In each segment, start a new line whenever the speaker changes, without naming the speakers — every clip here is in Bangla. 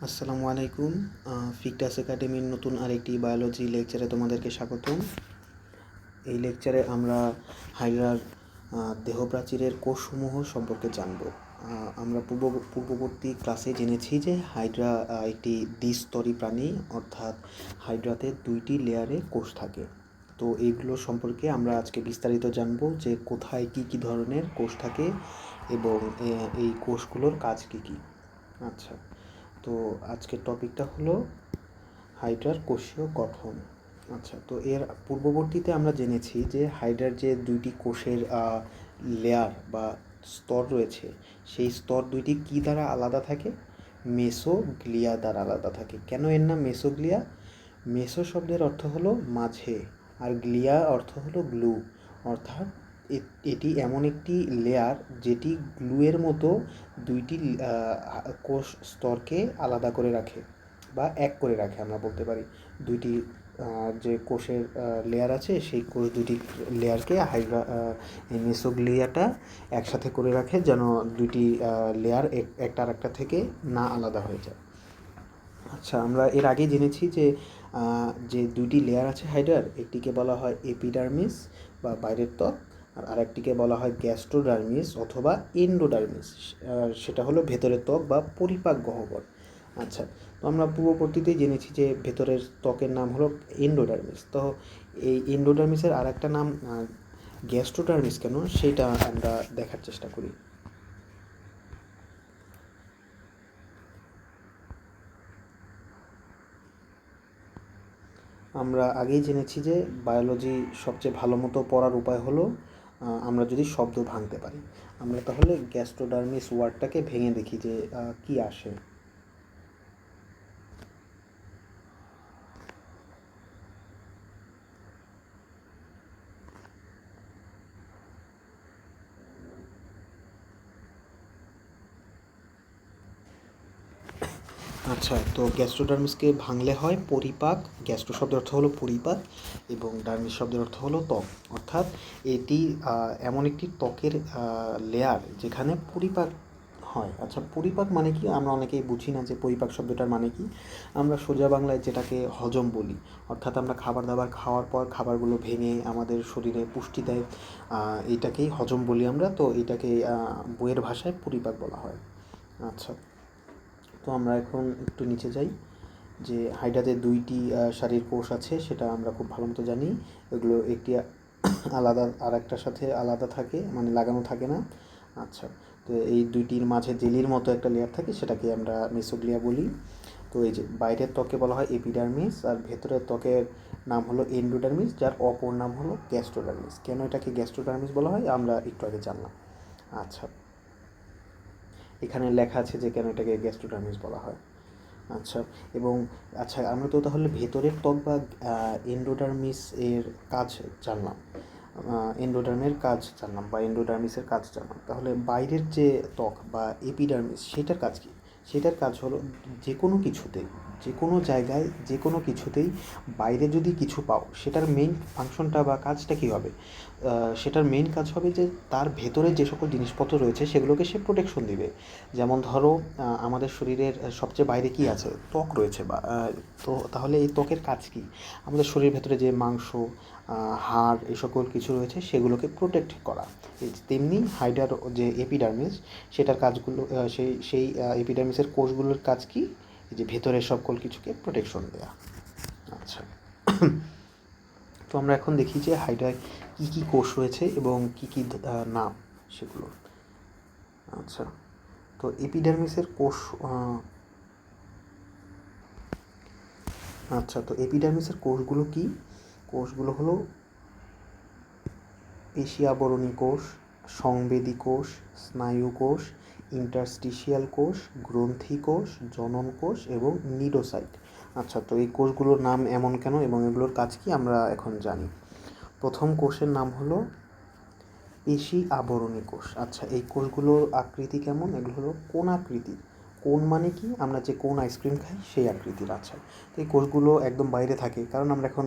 আসসালামু আলাইকুম। ফিকটাস একাডেমির নতুন আরেকটি বায়োলজি লেকচারে তোমাদেরকে স্বাগতম। এই লেকচারে আমরা হাইড্রার দেহপ্রাচীরের কোষসমূহ সম্পর্কে জানব। আমরা পূর্ববর্তী ক্লাসে জেনেছি যে হাইড্রা একটি দ্বিস্তরী প্রাণী, অর্থাৎ হাইড্রাতে দুইটি লেয়ারে কোষ থাকে। তো এইগুলো সম্পর্কে আমরা আজকে বিস্তারিত জানব যে কোথায় কী কী ধরনের কোষ থাকে এবং এই কোষগুলোর কাজ কী কী। আচ্ছা, তো আজকের টপিকটা হলো হাইড্রার কোষীয় গঠন। আচ্ছা, তো এর পূর্ববর্তীতে আমরা জেনেছি যে হাইড্রার যে দুইটি কোষের লেয়ার বা স্তর রয়েছে, সেই স্তর দুইটি কী দ্বারা আলাদা থাকে? মেসোগ্লিয়া দ্বারা আলাদা থাকে। কেন এর নাম মেসোগ্লিয়া? মেসো শব্দের অর্থ হলো মাঝে, আর গ্লিয়া অর্থ হলো গ্লু, অর্থাৎ এটি এমন একটি লেয়ার যেটি গ্লুয়ের মতো দুইটি কোষ স্তরকে আলাদা করে রাখে বা এক করে রাখে, আমরা বলতে পারি। দুইটি যে কোষের লেয়ার আছে, সেই কোষ দুটি লেয়ারকে হাইড্রা এই মেসোগ্লিয়াটা একসাথে করে রাখে, যেন দুইটি লেয়ার একটা আর একটা থেকে না আলাদা হয়ে যায়। আচ্ছা, আমরা এর আগে জেনেছি যে যে দুইটি লেয়ার আছে হাইড্রার, একটিকে বলা হয় এপিডার্মিস বা বাইরের ত্বক, আর আরেকটিকে বলা হয় গ্যাস্ট্রোডার্মিস অথবা এন্ডোডার্মিস, সেটা হলো ভেতরের ত্বক বা পরিপাক গহ্বর। আচ্ছা, তো আমরা পূর্ববর্তীতেই জেনেছি যে ভেতরের ত্বকের নাম হলো এন্ডোডার্মিস। তো এই এন্ডোডার্মিসের আর একটা নাম গ্যাস্ট্রোডার্মিস কেন, সেটা আমরা দেখার চেষ্টা করি। আমরা আগেই জেনেছি যে বায়োলজি সবচেয়ে ভালো মতো পড়ার উপায় হলো আমরা যদি শব্দ ভাঙতে পারি। আমরা তাহলে গ্যাস্ট্রোডার্মিস ওয়ার্ডটাকে ভেঙে দেখি যে কি আসে। আচ্ছা, তো গ্যাস্ট্রোডার্মিসকে ভাঙলে হয় পরিপাক। গ্যাস্ট্রো শব্দের অর্থ হলো পরিপাক এবং ডার্মিস শব্দের অর্থ হলো ত্বক, অর্থাৎ এটি এমন একটি ত্বকের লেয়ার যেখানে পরিপাক হয়। আচ্ছা, পরিপাক মানে কি? আমরা অনেকেই বুঝি না যে পরিপাক শব্দটার মানে কি। আমরা সোজা বাংলায় যেটাকে হজম বলি, অর্থাৎ আমরা খাবার দাবার খাওয়ার পর খাবারগুলো ভেঙে আমাদের শরীরে পুষ্টি দেয়, এইটাকেই হজম বলি আমরা। তো এটাকে বইয়ের ভাষায় পরিপাক বলা হয়। আচ্ছা, তো আমরা এখন একটু নিচে যাই। যে হাইড্রাতে দুইটি সারির কোষ আছে, সেটা আমরা খুব ভালো মতো জানি। এগুলো একটি আলাদা আর একটার সাথে আলাদা থাকে, মানে লাগানো থাকে না। আচ্ছা, তো এই দুইটির মাঝে জেলির মতো একটা লেয়ার থাকে, সেটাকে আমরা মেসোগ্লিয়া বলি। তো এই যে বাইরের ত্বকে বলা হয় এপিডার্মিস, আর ভেতরের ত্বকের নাম হলো এন্ডোডার্মিস, যার অপর নাম হলো গ্যাস্ট্রোডার্মিস। কেন এটাকে গ্যাস্ট্রোডার্মিস বলা হয় আমরা একটু আগে জানলাম। আচ্ছা, এখানে লেখা আছে যে কেন এটাকে গ্যাস্ট্রোডার্মিস বলা হয়। আচ্ছা, এবং আচ্ছা, আমরা তো তাহলে ভেতরের ত্বক বা এন্ডোডার্মিস এর কাজ জানলাম, এন্ডোডার্মের কাজ জানলাম বা এন্ডোডার্মিসের কাজ জানলাম। তাহলে বাইরের যে ত্বক বা এপিডার্মিস, সেটার কাজ কী? সেটার কাজ হলো যে কোনো কিছুতেই, যে কোনো জায়গায়, যে কোনো কিছুতেই বাইরে যদি কিছু পাও, সেটার মেইন ফাংশনটা বা কাজটা কী হবে? সেটার মেইন কাজ হবে যে তার ভেতরে যে সকল জিনিসপত্র রয়েছে সেগুলোকে সে প্রোটেকশন দিবে। যেমন ধরো, আমাদের শরীরের সবচেয়ে বাইরে কি আছে? ত্বক রয়েছে, বা তো তাহলে এই ত্বকের কাজ কী? আমাদের শরীরের ভেতরে যে মাংস, হাড়, এই সকল কিছু রয়েছে সেগুলোকে প্রোটেক্ট করা। তেমনি হাইড্রার যে এপিডার্মিস, সেটার কাজগুলো সেই এপিডার্মিসের কোষগুলোর কাজ কি? এই যে ভেতরের সকল কিছুকে প্রোটেকশন দেওয়া। আচ্ছা, তো আমরা এখন দেখি যে হাইড্রায় কী কী কোষ রয়েছে এবং কী কী নাম সেগুলোর। আচ্ছা, তো এপিডার্মিসের কোষ, আচ্ছা, তো এপিডার্মিসের কোষগুলো কি? কোষগুলো হলো পেশী আবরণী কোষ, সংবেদী কোষ, স্নায়ু কোষ, ইন্টারস্টিশিয়াল কোষ, গ্রন্থি কোষ, জনন কোষ এবং নিডোসাইট। আচ্ছা, তো এই কোষগুলোর নাম এমন কেন এবং এগুলোর কাজ কি আমরা এখন জানি। প্রথম কোষের নাম হলো পেশী আবরণী কোষ। আচ্ছা, এই কোষগুলোর আকৃতি কেমন? এগুলো হলো কোন আকৃতির। কোন মানে কি? আমরা যে কোন আইসক্রিম খাই সেই আকৃতির। আচ্ছা, তো এই কোষগুলো একদম বাইরে থাকে, কারণ আমরা এখন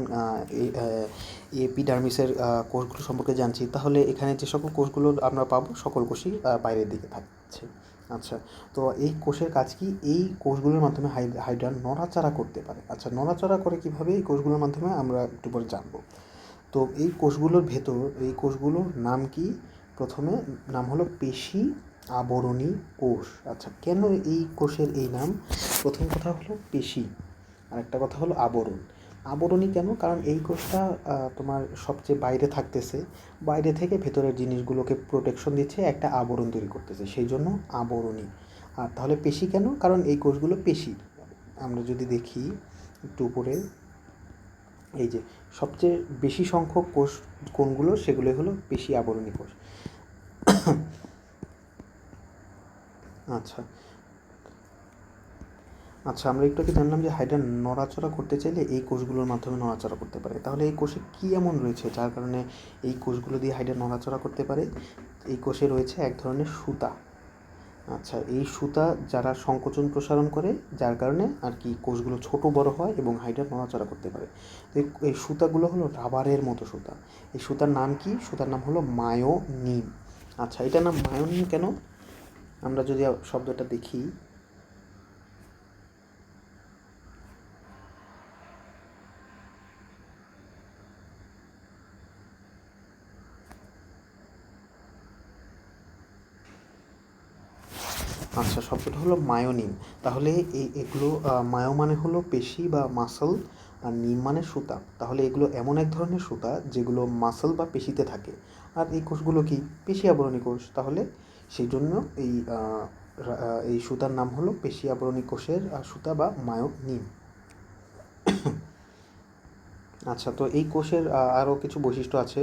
এই এপিডার্মিসের কোষগুলো সম্পর্কে জানছি। তাহলে এখানে যে সকল কোষগুলো আমরা পাবো সকল কোষই বাইরের দিকে থাকছে। আচ্ছা, তো এই কোষের কাজ কি? এই কোষগুলোর মাধ্যমে হাইড্রা নড়াচড়া করতে পারে। আচ্ছা, নড়াচড়া করে কীভাবে? এই কোষগুলোর মাধ্যমে আমরা একটু পরে জানবো। তো এই কোষগুলোর ভেতর, এই কোষগুলোর নাম কি? প্রথমে নাম হলো পেশি আবরণী কোষ। আচ্ছা, কেন এই কোষের এই নাম? প্রথম কথা হলো পেশি, আর একটা কথা হলো আবরণ। আবরণী কেন? কারণ এই কোষটা তোমার সবচেয়ে বাইরে থাকতেছে, বাইরে থেকে ভেতরের জিনিসগুলোকে প্রোটেকশন দিচ্ছে, একটা আবরণ তৈরি করতেছে, সেই জন্য আবরণী। আর তাহলে পেশি কেন? কারণ এই কোষগুলো পেশি। আমরা যদি দেখি একটু উপরে, এই যে সবচেয়ে বেশি সংখ্যক কোষ কোনগুলো, সেগুলোই হলো পেশি আবরণী কোষ। আচ্ছা আচ্ছা, আমরা একটু আগে জানলাম যে হাইড্রা নড়াচড়া করতে চাইলে এই কোষগুলোর মাধ্যমে নড়াচড়া করতে পারে। তাহলে এই কোষে কী এমন রয়েছে যার কারণে এই কোষগুলো দিয়ে হাইড্রা নড়াচড়া করতে পারে? এই কোষে রয়েছে এক ধরনের সুতা। আচ্ছা, এই সুতা যারা সংকোচন প্রসারণ করে, যার কারণে আর কি কোষগুলো ছোট বড় হয় এবং হাইড্রা নড়াচড়া করতে পারে। তো এই সুতাগুলো হলো রাবারের মতো সুতা। এই সুতার নাম কি? সুতার নাম হলো মায়োনিন। আচ্ছা, এটার নাম মায়োনিন কেন? আমরা যদি শব্দটা দেখি, আচ্ছা, শব্দটা হলো মায়োনিন। তাহলে এগুলো মায়ো মানে হলো পেশি বা মাসল, আর নিম মানে সুতা। তাহলে এগুলো এমন এক ধরনের সুতা যেগুলো মাসল বা পেশিতে থাকে। আর এই কোষগুলো কি? পেশি আবরণী কোষ। তাহলে সেই জন্য এই সুতার নাম হলো পেশি আবরণী কোষের সুতা বা মায়োনিন। আচ্ছা, তো এই কোষের আরও কিছু বৈশিষ্ট্য আছে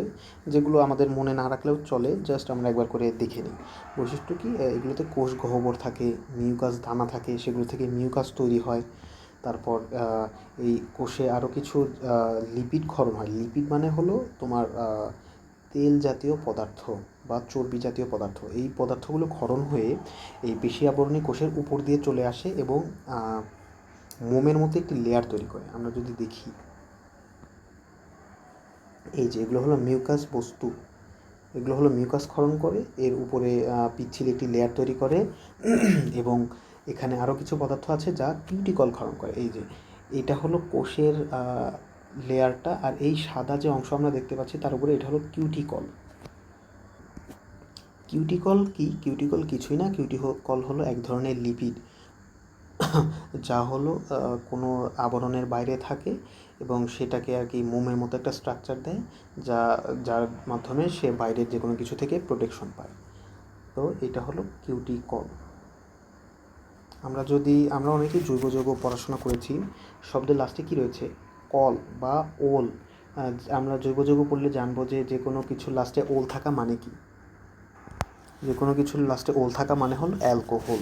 যেগুলো আমাদের মনে না রাখলেও চলে, জাস্ট আমরা একবার করে দেখে নিই। বৈশিষ্ট্য কি? এগুলোতে কোষ গহ্বর থাকে, মিউকাস দানা থাকে, সেগুলো থেকে মিউকাস তৈরি হয়। তারপর এই কোষে আরও কিছু লিপিড ক্ষরণ হয়। লিপিড মানে হলো তোমার তেল জাতীয় পদার্থ বা চর্বি জাতীয় পদার্থ। এই পদার্থগুলো ক্ষরণ হয়ে এই পেশি আবরণী কোষের উপর দিয়ে চলে আসে এবং মোমের মতো একটি লেয়ার তৈরি করে। আমরা যদি দেখি, এই যে এগুলো হলো মিউকাস বস্তু, এগুলো হলো মিউকাস ক্ষরণ করে, এর উপরে পিচ্ছিল একটি লেয়ার তৈরি করে এবং এখানে আরও কিছু পদার্থ আছে যা কিউটিকল ক্ষরণ করে। এই যে এটা হলো কোষের লেয়ারটা, আর এই সাদা যে অংশ আমরা দেখতে পাচ্ছি তার উপরে, এটা হলো কিউটিকল। কিউটিকল কি? কিউটিকল কিছুই না, কিউটিকল হলো এক ধরনের লিপিড যা হলো কোনো আবরণের বাইরে থাকে এবং সেটাকে আর কি মোমের মতো একটা স্ট্রাকচার দেয়, যার মাধ্যমে সে বাইরের যে কোনো কিছু থেকে প্রোটেকশন পায়। তো এটা হলো কিউটিকল। আমরা অনেকেই জৈব যৌগ পড়াশোনা করেছি। শব্দের লাস্টে কী রয়েছে? কল বা ওল। আমরা জৈব যৌগ পড়লে জানবো যে যে কোনো কিছুর লাস্টে ওল থাকা মানে কি? যে কোনো কিছুর লাস্টে ওল থাকা মানে হলো অ্যালকোহল।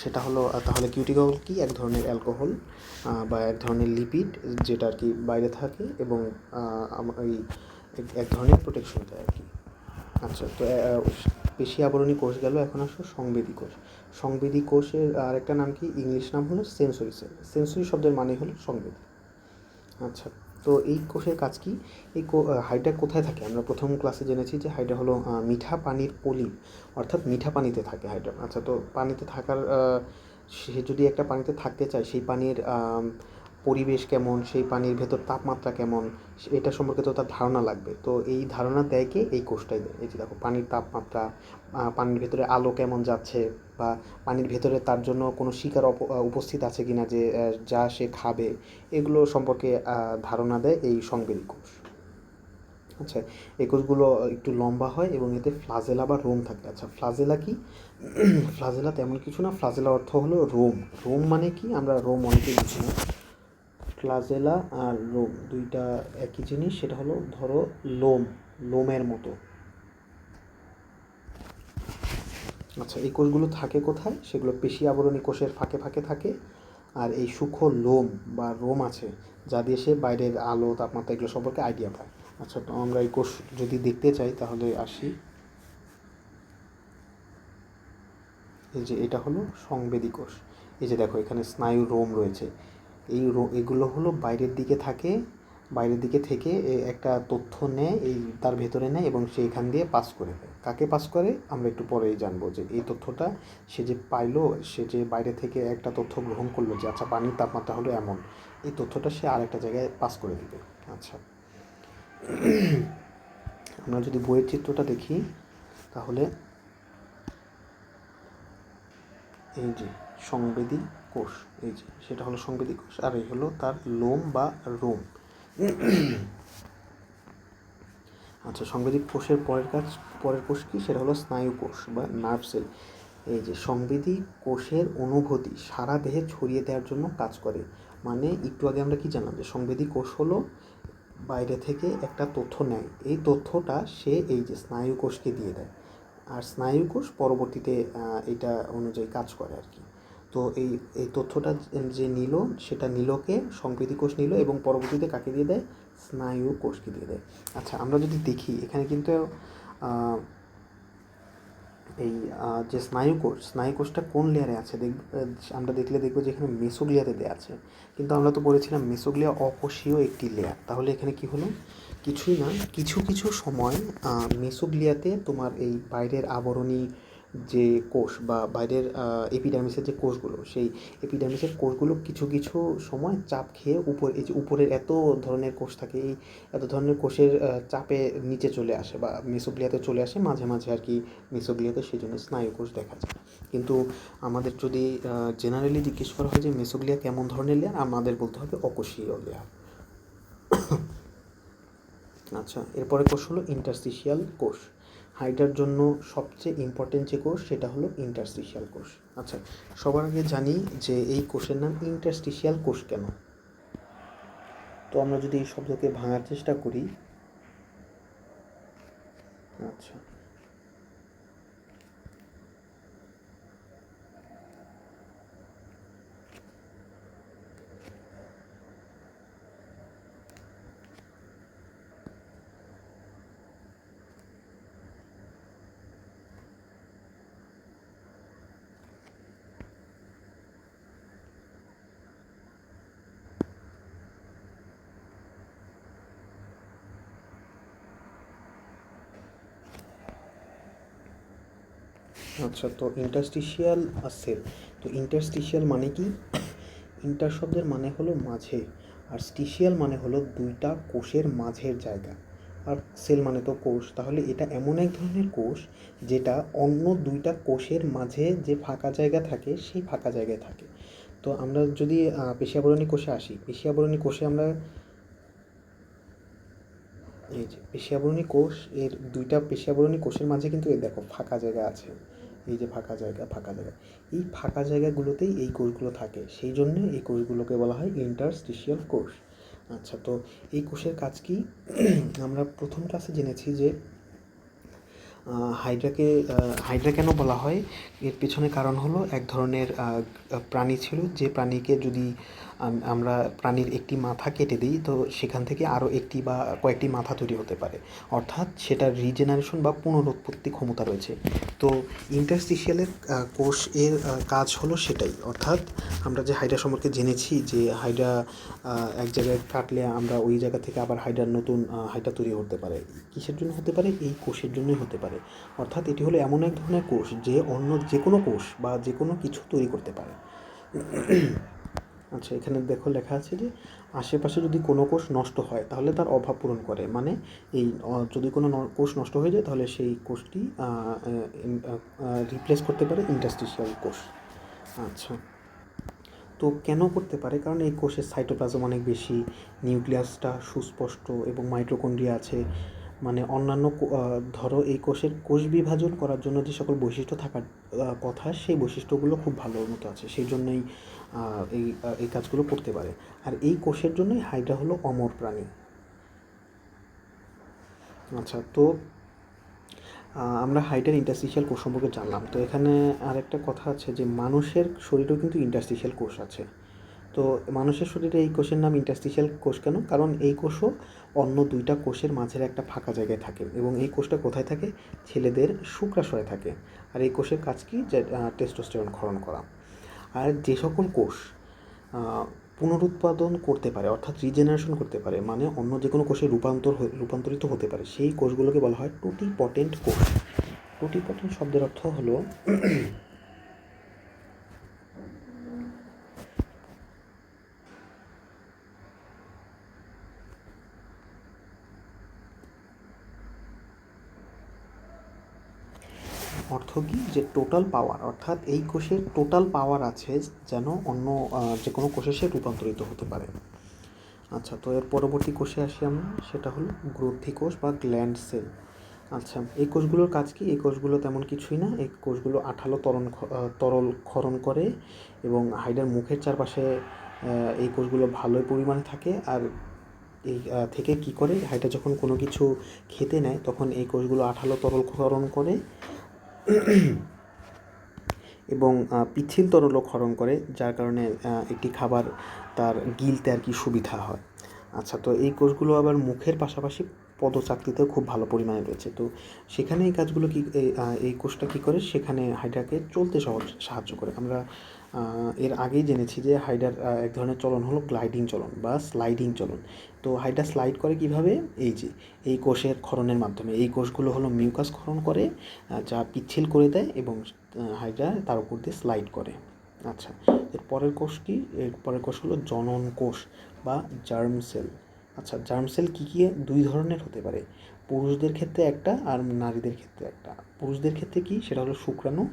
সেটা হলো, তাহলে কিউটিকল কি? এক ধরনের অ্যালকোহল বা এক ধরনের লিপিড, যেটা আর কি বাইরে থাকে এবং এই এক ধরনের প্রোটেকশন দেয় আর কি। আচ্ছা, তো পেশি আবরণী কোষ গেল, এখন আসো সংবেদী কোষ। সংবেদী কোষের আরেকটা নাম কি? ইংলিশ নাম হলো সেন্সরি সেল। সেন্সরি শব্দের মানে হলো সংবেদী। আচ্ছা, তো এই কোষের কাজ কি? হাইড্রা কোথায় থাকে? আমরা প্রথম ক্লাসে জেনেছি যে হাইড্রা হলো মিঠা পানির পলি, অর্থাৎ মিঠা পানিতে থাকে হাইড্রা। আচ্ছা, তো পানিতে থাকার সে যদি একটা পানিতে থাকতে চায়, সেই পানির পরিবেশ কেমন, সেই পানির ভেতর তাপমাত্রা কেমন, এটা সম্পর্কে তো তার ধারণা লাগবে। তো এই ধারণা দেয় কে? এই কোষটাই দেয়। এই যে দেখো, পানির তাপমাত্রা, পানির ভেতরে আলো কেমন যাচ্ছে, বা পানির ভেতরে তার জন্য কোনো শিকার উপস্থিত আছে কিনা যে যা সে খাবে, এগুলো সম্পর্কে ধারণা দেয় এই সংবেদী কোষ। আচ্ছা, এই কোষগুলো একটু লম্বা হয় এবং এতে ফ্লাজেলা বা রোম থাকে। আচ্ছা, ফ্লাজেলা কি? ফ্লাজেলা তেমন কিছু না। ফ্লাজেলা অর্থ হলো রোম। রোম মানে কি? আমরা রোম অনেকেই বুঝি না। ফ্লাজেলা আর রোম দুইটা একই জিনিস। সেটা হলো ধরো লোমের মতো। আচ্ছা, এই কোষগুলো থাকে কোথায়? সেগুলো পেশি আবরণী কোষের ফাঁকে ফাঁকে থাকে। আর এই সূক্ষ্ম লোম বা রোম আছে, যা দিয়ে সে বাইরের আলো, তাপমাত্রা এগুলো সম্পর্কে আইডিয়া পায়। আচ্ছা, তো আমরা এই কোষ যদি দেখতে চাই তাহলে আসি। এই যে এটা হলো সংবেদী কোষ। এই যে দেখো, এখানে স্নায়ু রোম রয়েছে। এগুলো হলো বাইরের দিকে থাকে, বাইরের দিকে থেকে একটা তথ্য নেয়, এই তার ভেতরে নেয় এবং সে এখান দিয়ে পাস করে দেয়। কাকে পাস করে আমরা একটু পরেই জানবো, যে এই তথ্যটা সে যে পাইলো, সে যে বাইরে থেকে একটা তথ্য গ্রহণ করলো যে আচ্ছা পানির তাপমাত্রা হলো এমন, এই তথ্যটা সে আরেকটা জায়গায় পাস করে দিবে। আচ্ছা, আমরা যদি বইয়ের চিত্রটা দেখি তাহলে এই যে সংবেদী কোষ, এই যে সেটা হলো সংবেদী কোষ, আর এই হলো তার লোম বা রোম। আচ্ছা, সংবেদী কোষের পরের কোষ কি, সেটা হলো স্নায়ু কোষ বা নার্ভ সেল। এই যে সংবেদী কোষের অনুভূতি সারা দেহে ছড়িয়ে দেওয়ার জন্য কাজ করে। মানে একটু আগে আমরা কি জানলাম, যে সংবেদী কোষ হলো বাইরে থেকে একটা তথ্য নেয়, এই তথ্যটা সে এই যে স্নায়ু কোষকে দিয়ে দেয়, আর স্নায়ু কোষ পরবর্তীতে এটা অনুযায়ী কাজ করে আর কি। তো এই এই তথ্যটা যে নিল, সেটা নিলকে সংবেদী কোষ নিল এবং পরবর্তীতে কাকে দিয়ে দেয়, স্নায়ু কোষকে দিয়ে দেয়। আচ্ছা, আমরা যদি দেখি এখানে কিন্তু এই যে স্নায়ু কোষটা কোন লেয়ারে আছে আমরা দেখলে দেখবো যে এখানে মেসোগ্লিয়াতে দেওয়া আছে, কিন্তু আমরা তো বলেছিলাম মেসোগ্লিয়া অকোষীয় একটি লেয়ার। তাহলে এখানে কি হলো, কিছুই না, কিছু কিছু সময় মেসোগ্লিয়াতে তোমার এই বাইরের আবরণী যে কোষ বা বাইরের এপিডার্মিসের যে কোষগুলো, সেই এপিডার্মিসের কোষগুলো কিছু কিছু সময় চাপ খেয়ে এই যে উপরের এত ধরনের কোষ থাকে, এই এত ধরনের কোষের চাপে নিচে চলে আসে বা মেসোগ্লিয়াতে চলে আসে মাঝে মাঝে আর কি। মেসোগ্লিয়াতে সেই জন্য স্নায়ু কোষ দেখা যায়। কিন্তু আমাদের যদি জেনারেলি জিজ্ঞেস করা হয় যে মেসোগ্লিয়া কেমন ধরনের লেয়ার, আমাদের বলতে হবে অকোষীয় লেয়ার। আচ্ছা, এরপরে কোষ হলো ইন্টারস্টিশিয়াল কোষ। হাইড্রার জন্য সবচেয়ে ইম্পর্টেন্ট যে কোষ, সেটা হলো ইন্টারস্টিশিয়াল কোষ। আচ্ছা, সবার আগে জানি যে এই কোষের নাম ইন্টারস্টিশিয়াল কোষ কেন। তো আমরা যদি এই শব্দকে ভাঙার চেষ্টা করি, আচ্ছা, আচ্ছা, তো ইন্টারস্টিশিয়াল সেল, তো ইন্টারস্টিশিয়াল মানে কি, ইন্টার শব্দের মানে হলো মাঝে, আর স্টিশিয়াল মানে হলো দুইটা কোষের মাঝের জায়গা, আর সেল মানে তো কোষ। তাহলে এটা এমন এক ধরনের কোষ যেটা অন্য দুইটা কোষের মাঝে যে ফাঁকা জায়গা থাকে, সেই ফাঁকা জায়গায় থাকে। তো আমরা যদি পেশি আবরণী কোষে আসি, পেশি আবরণী কোষে আমরা এই যে পেশি আবরণী কোষ, এর দুইটা পেশি আবরণী কোষের মাঝে কিন্তু এই দেখো ফাঁকা জায়গা আছে, এই যে ফাঁকা জায়গা, এই ফাঁকা জায়গাগুলোতেই এই কোষগুলো থাকে, সেই জন্য এই কোষগুলোকে বলা হয় ইন্টারস্টিশিয়াল কোষ। আচ্ছা, তো এই কোষের কাজ কি, আমরা প্রথম ক্লাসে জেনেছি যে হাইড্রা কেন বলা হয়, এর পেছনে কারণ হলো এক ধরনের প্রাণী ছিল, যে প্রাণীকে যদি আমরা প্রাণীর একটি মাথা কেটে দিই, তো সেখান থেকে আরও একটি বা কয়েকটি মাথা তৈরি হতে পারে, অর্থাৎ সেটার রিজেনারেশন বা পুনরুৎপত্তি ক্ষমতা রয়েছে। তো ইন্টারস্টিশিয়ালের কোষ এর কাজ হলো সেটাই, অর্থাৎ আমরা যে হাইড্রা সম্পর্কে জেনেছি যে হাইড্রা এক জায়গায় কাটলে আমরা ওই জায়গা থেকে আবার হাইড্রার নতুন হাইড্রা তৈরি হতে পারে, কিসের জন্য হতে পারে, এই কোষের জন্যই হতে পারে। অর্থাৎ এটি হলো এমন এক ধরনের কোষ যে অন্য যে কোনো কোষ বা যে কোনো কিছু তৈরি করতে পারে। আচ্ছা, এখানে দেখো লেখা আছে যে আশেপাশে যদি কোনো কোষ নষ্ট হয় তাহলে তার অভাব পূরণ করে, মানে এই যদি কোনো কোষ নষ্ট হয়ে যায় তাহলে সেই কোষটি রিপ্লেস করতে পারে ইন্টারস্টিশিয়াল কোষ। আচ্ছা, তো কেন করতে পারে, কারণ এই কোষের সাইটোপ্লাজম অনেক বেশি, নিউক্লিয়াসটা সুস্পষ্ট এবং মাইটোকন্ড্রিয়া আছে। মানে অন্যান্য ধরো এই কোষের কোষ বিভাজন করার জন্য যে সকল বৈশিষ্ট্য থাকার কথা, সেই বৈশিষ্ট্যগুলো খুব ভালো মতো আছে, সেই জন্যই এই কাজগুলো করতে পারে। আর এই কোষের জন্যই হাইড্রা হলো অমর প্রাণী। আচ্ছা, তো আমরা হাইড্রার ইন্টারস্টিশিয়াল কোষ সম্পর্কে জানলাম। তো এখানে আরেকটা কথা আছে যে মানুষের শরীরেও কিন্তু ইন্টারস্টিশিয়াল কোষ আছে। তো মানুষের শরীরে এই কোষের নাম ইন্টারস্টিশিয়াল কোষ কেন, কারণ এই কোষও অন্য দুইটা কোষের মাঝের একটা ফাঁকা জায়গায় থাকে, এবং এই কোষটা কোথায় থাকে, ছেলেদের শুক্রাশয়ে থাকে। আর এই কোষের কাজ কি, যে টেস্টোস্টেরন ক্ষরণ করা। আর যে সকল কোষ পুনরুৎপাদন করতে পারে, অর্থাৎ রিজেনারেশন করতে পারে, মানে অন্য যে কোনো কোষে রূপান্তরিত হতে পারে, সেই কোষগুলোকে বলা হয় টুটিপটেন্ট কোষ। টুটিপটেন্ট শব্দের অর্থ হলো অর্থ কি, যে টোটাল পাওয়ার, অর্থাৎ এই কোষের টোটাল পাওয়ার আছে যেন অন্য যে কোনো কোষে সে রূপান্তরিত হতে পারে। আচ্ছা, তো এর পরবর্তী কোষে আসি আমরা, সেটা হলো গ্রন্থি কোষ বা গ্ল্যান্ড সেল। আচ্ছা, এই কোষগুলোর কাজ কি? এই কোষগুলো তেমন কিছুই না, এই কোষগুলো আঠালো তরল ক্ষরণ করে এবং হাইডার মুখের চারপাশে এই কোষগুলো ভালোই পরিমাণে থাকে। আর এই থেকে কি করে, হাইডা যখন কোনো কিছু খেতে নেয় তখন এই কোষগুলো আঠালো তরল ক্ষরণ করে এবং পিচ্ছিল তরলও ক্ষরণ করে, যার কারণে একটি খাবার তার গিলতে আর কি সুবিধা হয়। আচ্ছা, তো এই কোষগুলো আবার মুখের পাশাপাশি পদচাকতিতেও খুব ভালো পরিমাণে রয়েছে। তো সেখানে এই কাজগুলো কি, এই কোষটা কী করে, সেখানে হাইডাকে চলতে সাহায্য করে। আমরা এর আগেই জেনেছি যে হাইডার এক ধরনের চলন হলো গ্লাইডিং চলন বা স্লাইডিং চলন। তো হাইডা স্লাইড করে কিভাবে, এই যে এই কোষের ক্ষরণের মাধ্যমে। এই কোষগুলো হলো মিউকাস ক্ষরণ করে, যা পিচ্ছিল করে দেয় এবং হাইডা তার উপর দিয়ে স্লাইড করে। আচ্ছা, এর পরের কোষ কি? এর পরের কোষ হলো জনন কোষ বা জার্ম সেল। আচ্ছা, জার্ম সেল কী কী দুই ধরনের হতে পারে, পুরুষদের ক্ষেত্রে একটা আর নারীদের ক্ষেত্রে একটা। পুরুষদের ক্ষেত্রে কি, সেটা হলো শুক্রাণু,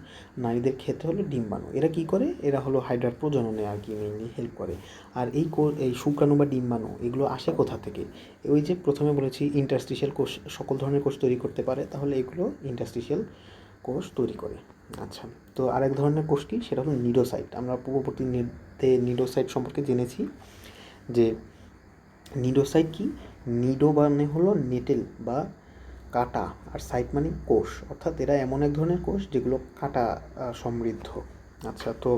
নারীদের ক্ষেত্রে হলো ডিম্বাণু। এরা কি করে, এরা হলো হাইড্রার প্রজননে আর কি মেইনলি হেল্প করে। আর এই শুক্রাণু বা ডিম্বাণু এগুলো আসে কোথা থেকে? ওই যে প্রথমে বলেছি ইন্টারস্টিশিয়াল কোষ সকল ধরনের কোষ তৈরি করতে পারে, তাহলে এগুলো ইন্টারস্টিশিয়াল কোষ তৈরি করে। আচ্ছা, তো আরেক ধরনের কোষ কি, সেটা হলো নিডোসাইট। আমরা পূর্ববর্তী নিডোসাইট সম্পর্কে জেনেছি যে নিডোসাইট কি, নিডো মানে হলো নেটেল বা কাঁটা, আর সাইট মানে কোষ, অর্থাৎ এরা এমন এক ধরনের কোষ যেগুলো কাঁটা সমৃদ্ধ। আচ্ছা, তো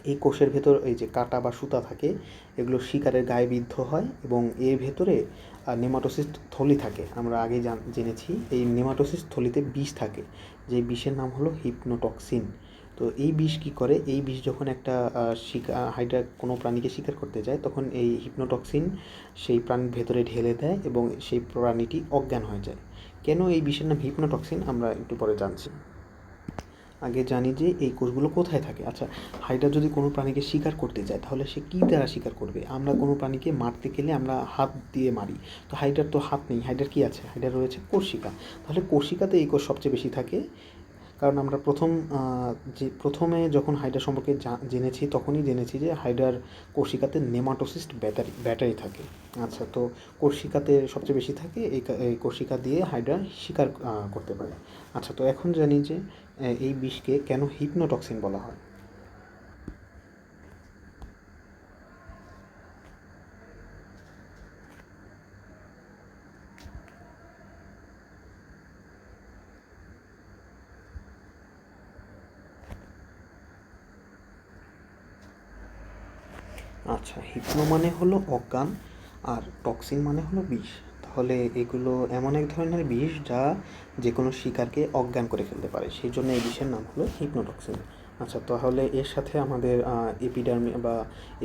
এই কোষের ভেতর এই যে কাঁটা বা সুতা থাকে, এগুলো শিকারের গায়ে বিদ্ধ হয় এবং এর ভেতরে নেমাটোসিস থলি থাকে। আমরা আগে জেনেছি এই নেমাটোসিস থলিতে বিষ থাকে, যে বিষের নাম হলো হিপনোটক্সিন। তো এই বিষ কী করে, এই বিষ যখন একটা হাইড্রা কোনো প্রাণীকে শিকার করতে যায়, তখন এই হিপনোটক্সিন সেই প্রাণীর ভেতরে ঢেলে দেয় এবং সেই প্রাণীটি অজ্ঞান হয়ে যায়। কেন এই বিষের নাম হিপনোটক্সিন আমরা একটু পরে জানছি। আগে জানি যে এই কোষগুলো কোথায় থাকে। আচ্ছা, হাইড্রা যদি কোনো প্রাণীকে শিকার করতে যায়, তাহলে সে কী দ্বারা শিকার করবে? আমরা কোনো প্রাণীকে মারতে গেলে আমরা হাত দিয়ে মারি, তো হাইড্রার তো হাত নেই, হাইড্রার কী আছে, হাইড্রার রয়েছে কোষিকা। তাহলে কোষিকাতে এই কোষ সবচেয়ে বেশি থাকে, কারণ আমরা প্রথমে যখন হাইড্রা সম্পর্কে জেনেছি, তখনই জেনেছি যে হাইড্রার কোষিকাতে নেমাটোসিস্ট ব্যাটারি থাকে। আচ্ছা, তো কোষিকাতে সবচেয়ে বেশি থাকে, এই কোষিকা দিয়ে হাইড্রা শিকার করতে পারে। আচ্ছা, তো এখন জানি যে এই বিষকে কেন হিপনোটক্সিন বলা হয়। আচ্ছা, হিপনো মানে হলো অজ্ঞান আর টক্সিন মানে হলো বিষ। তাহলে এগুলো এমন এক ধরনের বিষ যা যে কোনো শিকারকে অজ্ঞান করে ফেলতে পারে, সেই জন্য এই বিষের নাম হলো হিপনোটক্সিন। আচ্ছা, তাহলে এর সাথে আমাদের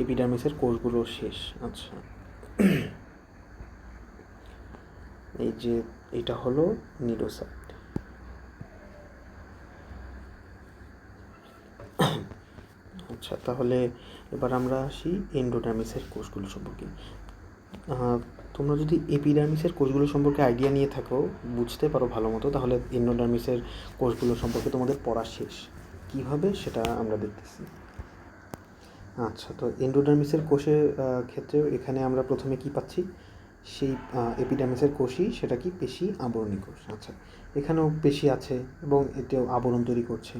এপিডার্মিসের কোষগুলো শেষ। আচ্ছা, এই যে এটা হলো নিডোসাইট। আচ্ছা, তাহলে এবার আমরা আসি এন্ডোডার্মিসের কোষগুলো সম্পর্কে। তোমরা যদি এপিডার্মিসের কোষগুলো সম্পর্কে আইডিয়া নিয়ে থাকো, বুঝতে পারো ভালো মতো, তাহলে এন্ডোডার্মিসের কোষগুলো সম্পর্কে তোমাদের পড়া শেষ। কীভাবে সেটা আমরা দেখতেছি। আচ্ছা, তো এন্ডোডার্মিসের কোষের ক্ষেত্রে এখানে আমরা প্রথমে কি পাচ্ছি, সেই এপিডার্মিসের কোষই সেটা কি, পেশি আবরণী কোষ। আচ্ছা, এখানেও পেশি আছে এবং এতেও আবরণ তৈরি করছে।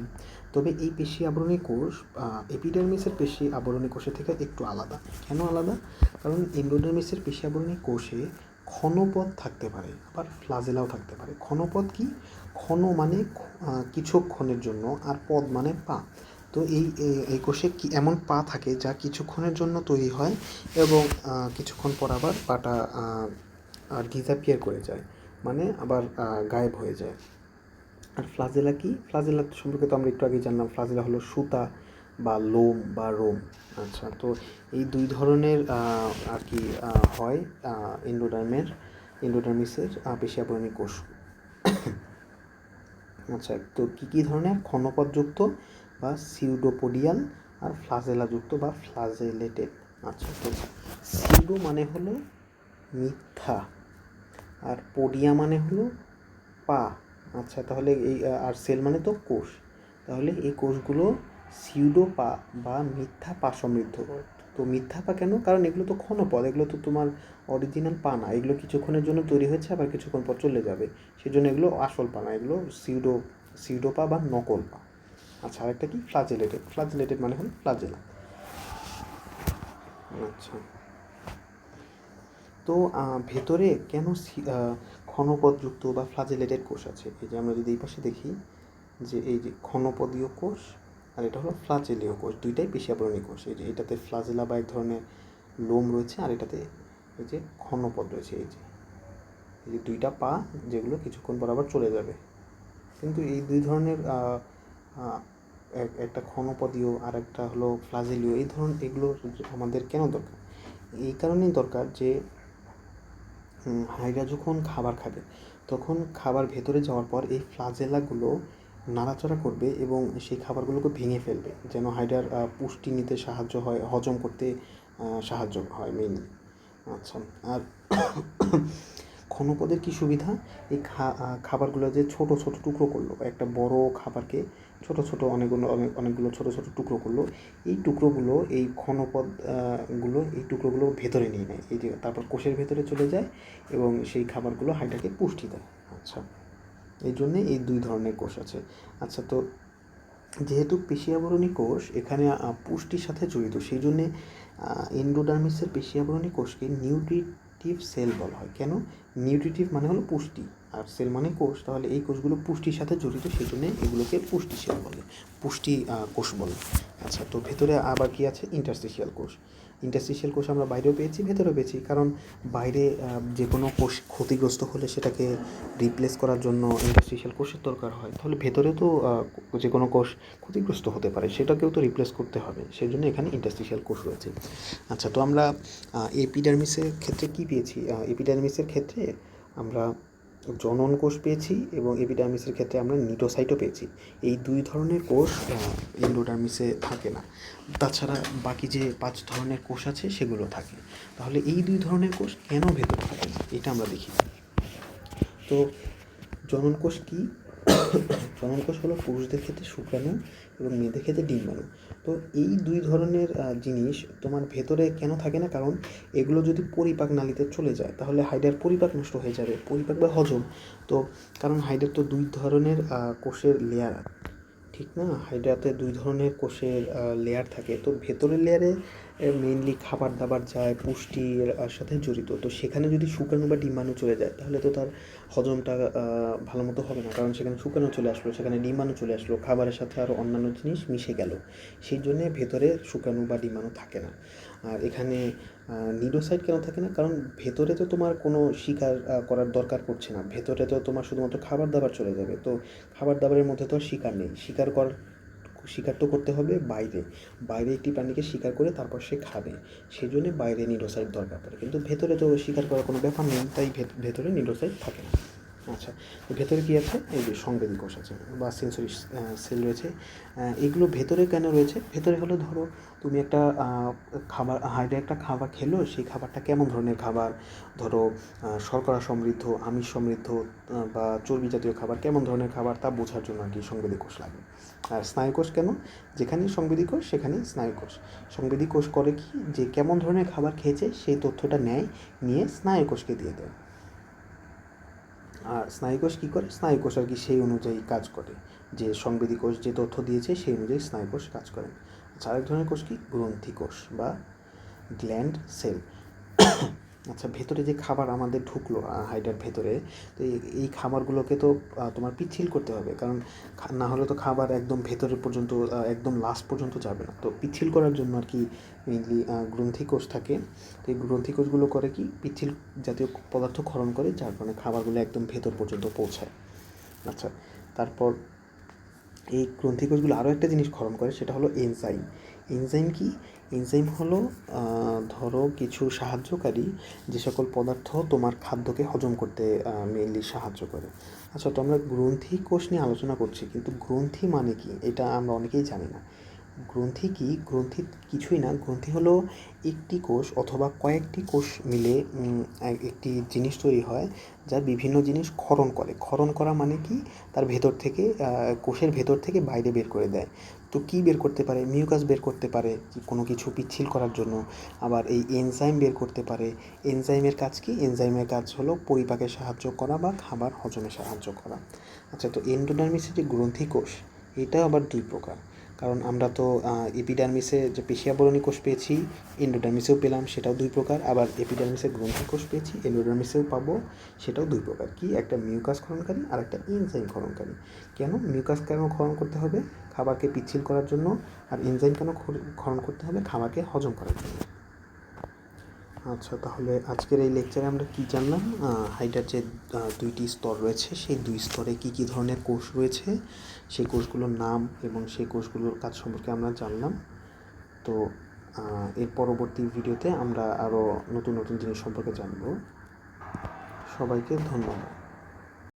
তবে এই পেশি আবরণী কোষ এপিডার্মিসের পেশি আবরণী কোষের থেকে একটু আলাদা। কেন আলাদা? কারণ এন্ডোডার্মিসের পেশি আবরণী কোষে ক্ষণপদ থাকতে পারে, আবার ফ্লাজেলাও থাকতে পারে। ক্ষণপদ কি, ক্ষণ মানে কিছুক্ষণের জন্য, আর পদ মানে পা। তো এই কোষে কি এমন পা থাকে যা কিছুক্ষণের জন্য তৈরি হয় এবং কিছুক্ষণ পর আবার পাটা ডিসঅ্যাপিয়ার করে যায়, মানে আবার গায়েব হয়ে যায়। আর ফ্লাজেলা কি, ফ্লাজেলা সম্পর্কে তো আমরা একটু আগে জানলাম, ফ্লাজেলা হলো সুতা বা লোম বা রোম। আচ্ছা, তো এই দুই ধরনের আর কি হয় এন্ডোডার্মিসের পেশি আবরণী কোষ। আচ্ছা, তো কী ধরনের? ক্ষণপথযুক্ত বা সিউডোপোডিয়াল, আর ফ্লাজেলাযুক্ত বা ফ্লাজেলেটেড। আচ্ছা, তো সিউডো মানে হলো মিথ্যা, আর পোডিয়া মানে হলো পা। আচ্ছা, তাহলে এই আর সেল মানে তো কোষ, তাহলে এই কোষগুলো সিউডো পা বা মিথ্যা পা সমৃদ্ধ। তো মিথ্যা পা কেন? কারণ এগুলো তো ক্ষণপদ, এগুলো তো তোমার অরিজিনাল পা না, এগুলো কিছুক্ষণের জন্য তৈরি হয়েছে আবার কিছুক্ষণ পর চলে যাবে, সেই জন্য এগুলো আসল পা না, এগুলো সিউডো পা বা নকল পা। আচ্ছা, আরেকটা কি? ফ্লাজেলেটেড মানে হলো ফ্লাজেলা। আচ্ছা, তো ভেতরে কেন ক্ষণপদযুক্ত বা ফ্লাজেলেটেড কোষ আছে? এই যে আমরা যদি এই পাশে দেখি, যে এই যে ক্ষণপদীয় কোষ আর এটা হলো ফ্লাজেলীয় কোষ, দুইটাই পেশি আবরণী কোষ। এই যে এটাতে ফ্লাজেলা বা এক ধরনের লোম রয়েছে, আর এটাতে এই যে ক্ষণপদ রয়েছে, এই যে দুইটা পা, যেগুলো কিছুক্ষণ পর আবার চলে যাবে। কিন্তু এই দুই ধরনের একটা ক্ষণপদীয় আর একটা হলো ফ্লাজেলীয়, এই ধরনের এগুলো আমাদের কেন দরকার? এই কারণেই দরকার যে হাইড্রা যখন খাবার খাবে তখন খাবার ভেতরে যাওয়ার পর এই ফ্লাজেলাগুলো নাড়াচাড়া করবে এবং সেই খাবারগুলোকে ভেঙে ফেলবে, যেন হাইড্রার পুষ্টি নিতে সাহায্য হয়, হজম করতে সাহায্য হয় মেইনলি। আচ্ছা, আর ক্ষণপদের কী সুবিধা? এই খাবারগুলো যে ছোট ছোট টুকরো করলো, একটা বড় খাবারকে ছোট ছোট অনেকগুলো ছোট ছোট টুকরো করলো, এই টুকরোগুলো এই ক্ষণপদ এই টুকরোগুলো ভেতরে নিয়ে নেয়, এই যে তারপর কোষের ভেতরে চলে যায় এবং সেই খাবারগুলো হাইড্রাকে পুষ্টি দেয়। আচ্ছা, এই জন্যে এই দুই ধরনের কোষ আছে। আচ্ছা, তো যেহেতু পেশি আবরণী কোষ এখানে পুষ্টির সাথে জড়িত, সেই জন্যে এন্ডোডার্মিসের পেশি আবরণী কোষকে নিউট্রিটিভ সেল বলা হয়। কেন? নিউট্রিটিভ মানে হলো পুষ্টি, আর সেল মানে কোষ, তাহলে এই কোষগুলো পুষ্টির সাথে জড়িত, সেই জন্যে এগুলোকে পুষ্টি সেল বলে, পুষ্টি কোষ বলে। আচ্ছা, তো ভেতরে আবার কি আছে? ইন্টারস্টিশিয়াল কোষ। ইন্টারস্টিশিয়াল কোষ আমরা বাইরেও পেয়েছি, ভেতরেও পেয়েছি, কারণ বাইরে যে কোনো কোষ ক্ষতিগ্রস্ত হলে সেটাকে রিপ্লেস করার জন্য ইন্টারস্টিশিয়াল কোষের দরকার হয়, তাহলে ভেতরে তো যে কোনো কোষ ক্ষতিগ্রস্ত হতে পারে, সেটাকেও তো রিপ্লেস করতে হবে, সেই জন্য এখানে ইন্টারস্টিশিয়াল কোষ রয়েছে। আচ্ছা, তো আমরা এপিডার্মিসের ক্ষেত্রে কি পেয়েছি? এপিডার্মিসের ক্ষেত্রে আমরা জনন কোষ পেয়েছি এবং এপিডার্মিসের ক্ষেত্রে আমরা নিটোসাইটও পেয়েছি। এই দুই ধরনের কোষ এন্ডোডার্মিসে থাকে না, তাছাড়া বাকি যে 5 ধরনের কোষ আছে সেগুলো থাকে। তাহলে এই দুই ধরনের কোষ কেন ভেতরে থাকে না, এটা আমরা দেখি। তো জনন কোষ কী? জনন কোষ হলো পুরুষদের ক্ষেত্রে শুক্রাণু এবং মেয়েদের ক্ষেত্রে ডিম্বাণু। তো এই দুই ধরনের জিনিস তোমার ভেতরে কেন থাকে না? কারণ এগুলো যদি পরিপাক নালীতে চলে যায় তাহলে হাইড্রার পরিপাক নষ্ট হয়ে যাবে, পরিপাক বা হজম। তো কারণ হাইড্রার তো দুই ধরনের কোষের লেয়ার, ঠিক না? হাইড্রাতে দুই ধরনের কোষের লেয়ার থাকে, তো ভেতরের লেয়ারে মেইনলি খাবার দাবার যায়, পুষ্টির সাথে জড়িত। তো সেখানে যদি শুক্রাণু বা ডিম্বাণু চলে যায় তাহলে তো তার হজমটা ভালো মতো হবে না, কারণ সেখানে শুক্রাণু চলে আসলো, সেখানে ডিম্বাণু চলে আসলো, খাবারের সাথে আরও অন্যান্য জিনিস মিশে গেল, সেই জন্যে ভেতরে শুক্রাণু বা ডিম্বাণু থাকে না। আর এখানে নিডোসাইট কেন থাকে না? কারণ ভেতরে তো তোমার কোনো শিকার করার দরকার পড়ছে না, ভেতরে তো তোমার শুধুমাত্র খাবার দাবার চলে যাবে, তো খাবার দাবারের মধ্যে তো আর শিকার নেই, শিকার তো করতে হবে বাইরে, বাইরে একটি প্রাণীকে শিকার করে তারপর সে খাবে, সেই জন্যে বাইরে নিডোসাইট দরকার পড়ে, কিন্তু ভেতরে তো শিকার করার কোনো ব্যাপার নেই, তাই ভেতরে নিডোসাইট থাকে না। আচ্ছা, তো ভেতরে কী আছে? এই যে সংবেদী কোষ আছে বা সেন্সরি সেল রয়েছে। এগুলো ভেতরে কেন রয়েছে? ভেতরে হলো ধরো তুমি একটা খাবার, হাইড্রা একটা খাবার খেলো, সেই খাবারটা কেমন ধরনের খাবার, ধরো শর্করা সমৃদ্ধ, আমিষ সমৃদ্ধ বা চর্বি জাতীয় খাবার, কেমন ধরনের খাবার তা বোঝার জন্য আর কি সংবেদী কোষ লাগে। আর স্নায়ুকোষ কেন? যেখানেই সংবেদী কোষ সেখানেই স্নায়ুকোষ। সংবেদী কোষ করে কি, যে কেমন ধরনের খাবার খেয়েছে সেই তথ্যটা নিয়ে স্নায়ুকোষকে দিয়ে দেয়। আর স্নায়ুকোষ কী করে? স্নায়ুকোষ আর কি সেই অনুযায়ী কাজ করে, যে সংবেদী কোষ যে তথ্য দিয়েছে সেই অনুযায়ী স্নায়ুকোষ কাজ করে। আচ্ছা, আরেক ধরনের কোষ কি? গ্রন্থি কোষ বা গ্ল্যান্ড সেল। আচ্ছা, ভেতরে যে খাবার আমাদের ঢুকলো হাইড্রার ভেতরে, তো এই খাবারগুলোকে তো তোমার পিচ্ছিল করতে হবে, কারণ না হলে তো খাবার একদম ভেতরে পর্যন্ত, একদম লাস্ট পর্যন্ত যাবে না। তো পিচ্ছিল করার জন্য আর কি মেইনলি গ্রন্থিকোষ থাকে। তো এই গ্রন্থিকোষগুলো করে কি, পিচ্ছিল জাতীয় পদার্থ ক্ষরণ করে, যার কারণে খাবারগুলো একদম ভেতর পর্যন্ত পৌঁছায়। আচ্ছা, তারপর এই গ্রন্থিকোষগুলো আরও একটা জিনিস ক্ষরণ করে, সেটা হলো এনজাইম। এনজাইম কি? এনজাইম হলো ধরো কিছু সাহায্যকারী যে সকল পদার্থ তোমার খাদ্যকে হজম করতে মেইনলি সাহায্য করে। আচ্ছা, তো আমরা গ্রন্থিকোষ নিয়ে আলোচনা করছি, কিন্তু গ্রন্থি মানে কি এটা আমরা অনেকেই জানি না। গ্রন্থি কি? গ্রন্থি কিছুই না, গ্রন্থি হলো একটি কোষ অথবা কয়েকটি কোষ মিলে একটি জিনিস তৈরি হয় যা বিভিন্ন জিনিস ক্ষরণ করে। ক্ষরণ করা মানে কি? তার ভেতর থেকে কোষের ভেতর থেকে বাইরে বের করে দেয়। তো কী বের করতে পারে? মিউকাস বের করতে পারে কোনো কিছু পিচ্ছিল করার জন্য। আবার এই এনজাইম বের করতে পারে। এনজাইমের কাজ কি? এনজাইমের কাজ হলো পরিপাকে সাহায্য করা বা খাবার হজমে সাহায্য করা। আচ্ছা, তো এন্ডোডার্মিসের যে গ্রন্থিকোষ, এটা আবার দুই প্রকার। কারণ আমরা তো এপিডার্মিসে যে পেশিয়াবরণী কোষ পেয়েছি, এন্ডোডার্মিসেও পেলাম, সেটাও দুই প্রকার। আবার এপিডার্মিসে গ্রন্থিকোষ পেয়েছি, এন্ডোডার্মিসেও পাবো, সেটাও দুই প্রকার। কি? একটা মিউকাস ক্ষরণকারী আর একটা এনজাইম ক্ষরণকারী। কেন মিউকাস কেন ক্ষরণ করতে হবে? খাবারকে পিচ্ছিল করার জন্য। আর এনজাইম কেন ক্ষরণ করতে হবে? খাবারকে হজম করার জন্য। আচ্ছা, তাহলে আজকের এই লেকচারে আমরা কি জানলাম? হাইডার যে দুইটি স্তর রয়েছে, সেই দুই স্তরে কি কি ধরনের কোষ রয়েছে, সেই কোষগুলোর নাম এবং সেই কোষগুলোর কাজ সম্পর্কে আমরা জানলাম। তো এর পরবর্তী ভিডিওতে আমরা আরও নতুন নতুন জিনিস সম্পর্কে জানব। সবাইকে ধন্যবাদ।